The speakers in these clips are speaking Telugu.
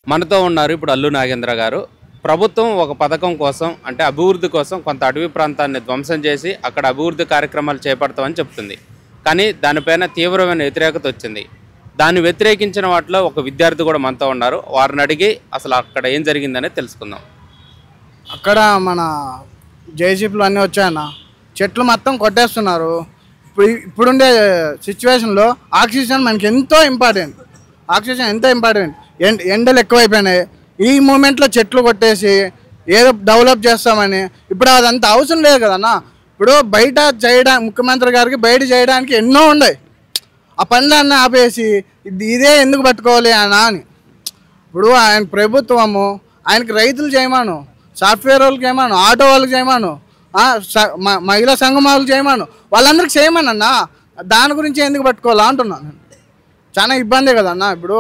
మనతో ఉన్నారు ఇప్పుడు అల్లు నాగేంద్ర గారు. ప్రభుత్వం ఒక పథకం కోసం అంటే అభివృద్ధి కోసం కొంత అటవీ ప్రాంతాన్ని ధ్వంసం చేసి అక్కడ అభివృద్ధి కార్యక్రమాలు చేపడతామని చెప్తుంది. కానీ దానిపైన తీవ్రమైన వ్యతిరేకత వచ్చింది. దాన్ని వ్యతిరేకించిన వాటిలో ఒక విద్యార్థి కూడా మనతో ఉన్నారు. వారిని అడిగి అసలు అక్కడ ఏం జరిగిందనే తెలుసుకుందాం. అక్కడ మన జేసీపీలు అన్నీ వచ్చాయన్న, చెట్లు మొత్తం కొట్టేస్తున్నారు. ఇప్పుడుండే సిచ్యువేషన్లో ఆక్సిజన్ మనకి ఎంతో ఇంపార్టెంట్. ఎండలు ఎక్కువైపోయినాయి. ఈ మూమెంట్లో చెట్లు కొట్టేసి ఏదో డెవలప్ చేస్తామని ఇప్పుడు అదంత అవసరం లేదు కదన్నా. ఇప్పుడు బయట చేయడానికి ముఖ్యమంత్రి గారికి బయట చేయడానికి ఎన్నో ఉన్నాయి. ఆ పనులన్నీ ఆపేసి ఇదే ఎందుకు పట్టుకోవాలి అని. ఇప్పుడు ఆయన ప్రభుత్వము ఆయనకి రైతులు చేయమాను, సాఫ్ట్వేర్ వాళ్ళకి చేయమాను, ఆటో వాళ్ళకి చేయమాను, మహిళా సంఘం వాళ్ళకి చేయమాను, వాళ్ళందరికీ చేయమనన్నా. దాని గురించి ఎందుకు పట్టుకోవాలా అంటున్నాను. చాలా ఇబ్బంది కదన్నా. ఇప్పుడు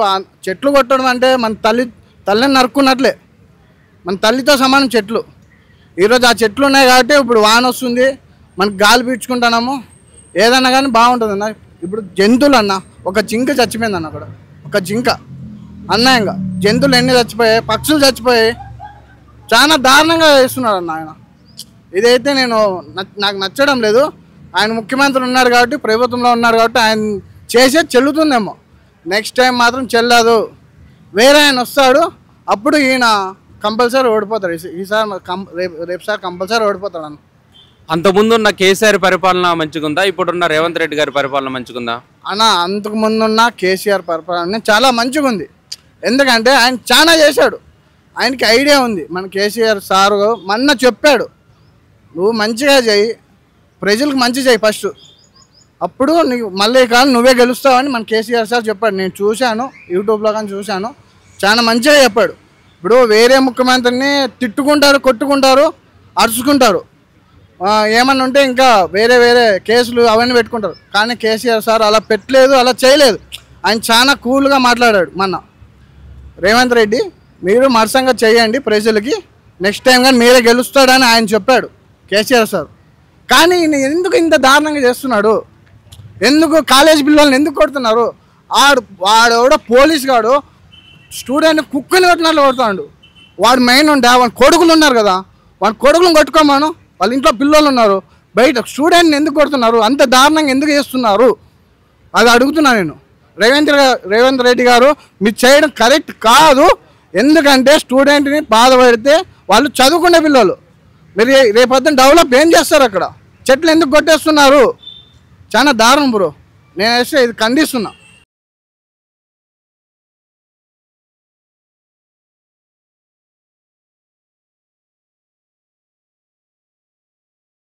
చెట్లు కొట్టడం అంటే మన తల్లిని నరుక్కున్నట్లే. మన తల్లితో సమానం చెట్లు. ఈరోజు ఆ చెట్లు ఉన్నాయి కాబట్టి ఇప్పుడు వాన వస్తుంది, మనకి గాలి పీల్చుకుంటున్నాము, ఏదన్నా కానీ బాగుంటుంది అన్న. ఇప్పుడు జంతువులు అన్న, ఒక జింక చచ్చిపోయిందన్న. అక్కడ ఒక జింక అన్యాయంగా జంతువులు ఎన్ని చచ్చిపోయాయి, పక్షులు చచ్చిపోయాయి. చాలా దారుణంగా చేస్తున్నాడు అన్న ఆయన. ఇదైతే నాకు నచ్చడం లేదు. ఆయన ముఖ్యమంత్రి ఉన్నారు కాబట్టి, ప్రభుత్వంలో ఉన్నారు కాబట్టి ఆయన చేసేది చెల్లుతుందేమో. నెక్స్ట్ టైం మాత్రం చెల్లదు. వేరే ఆయన వస్తాడు, అప్పుడు ఈయన కంపల్సరీ ఓడిపోతాడు. ఈసారి రేపుసారి కంపల్సరీ ఓడిపోతాడు అన్న. అంతకుముందున్న కేసీఆర్ పరిపాలన మంచిగుందా, ఇప్పుడున్న రేవంత్ రెడ్డి గారి పరిపాలన మంచిగుందా అన్న? అంతకుముందున్న కేసీఆర్ పరిపాలన చాలా మంచిగా ఉంది. ఎందుకంటే ఆయన చాలా చేశాడు, ఆయనకి ఐడియా ఉంది. మన కేసీఆర్ సారు మొన్న చెప్పాడు, నువ్వు మంచిగా చేయి, ప్రజలకు మంచి చేయి ఫస్ట్, అప్పుడు నీకు మళ్ళీ కాదు నువ్వే గెలుస్తావని మన కేసీఆర్ సార్ చెప్పాడు. నేను చూశాను, యూట్యూబ్లో కానీ చూశాను, చాలా మంచిగా చెప్పాడు. ఇప్పుడు వేరే ముఖ్యమంత్రిని తిట్టుకుంటారు, కొట్టుకుంటారు, అరుచుకుంటారు, ఏమన్నా ఉంటే ఇంకా వేరే వేరే కేసులు అవన్నీ పెట్టుకుంటారు. కానీ కేసీఆర్ సార్ అలా పెట్టలేదు, అలా చేయలేదు. ఆయన చాలా కూల్గా మాట్లాడాడు. మొన్న రేవంత్ రెడ్డి మీరు మరసంగా చేయండి ప్రజలకి, నెక్స్ట్ టైం కానీ మీరే గెలుస్తాడని ఆయన చెప్పాడు కేసీఆర్ సార్. కానీ ఈయన ఎందుకు ఇంత దారుణంగా చేస్తున్నాడు? ఎందుకు కాలేజ్ పిల్లల్ని ఎందుకు కొడుతున్నారు? వాడు పోలీస్ గాడు స్టూడెంట్ కుక్కని కొట్టినట్లు కొడుతున్నాడు. వాడు మెయిన్ ఉండే వాడి కొడుకులు ఉన్నారు కదా, వాడి కొడుకులను కొట్టుకోమాను. వాళ్ళ ఇంట్లో పిల్లలు ఉన్నారు, బయట స్టూడెంట్ని ఎందుకు కొడుతున్నారు? అంత దారుణంగా ఎందుకు చేస్తున్నారు? అది అడుగుతున్నా నేను. రేవంత్ రెడ్డి గారు మీరు చేయడం కరెక్ట్ కాదు. ఎందుకంటే స్టూడెంట్ని బాధపడితే వాళ్ళు చదువుకునే పిల్లలు, మీరు రేపొద్దున డెవలప్ ఏం చేస్తారు? అక్కడ చెట్లు ఎందుకు కొట్టేస్తున్నారు? చాలా దారుణం బ్రో. నేను వేస్తే ఇది ఖండిస్తున్నా.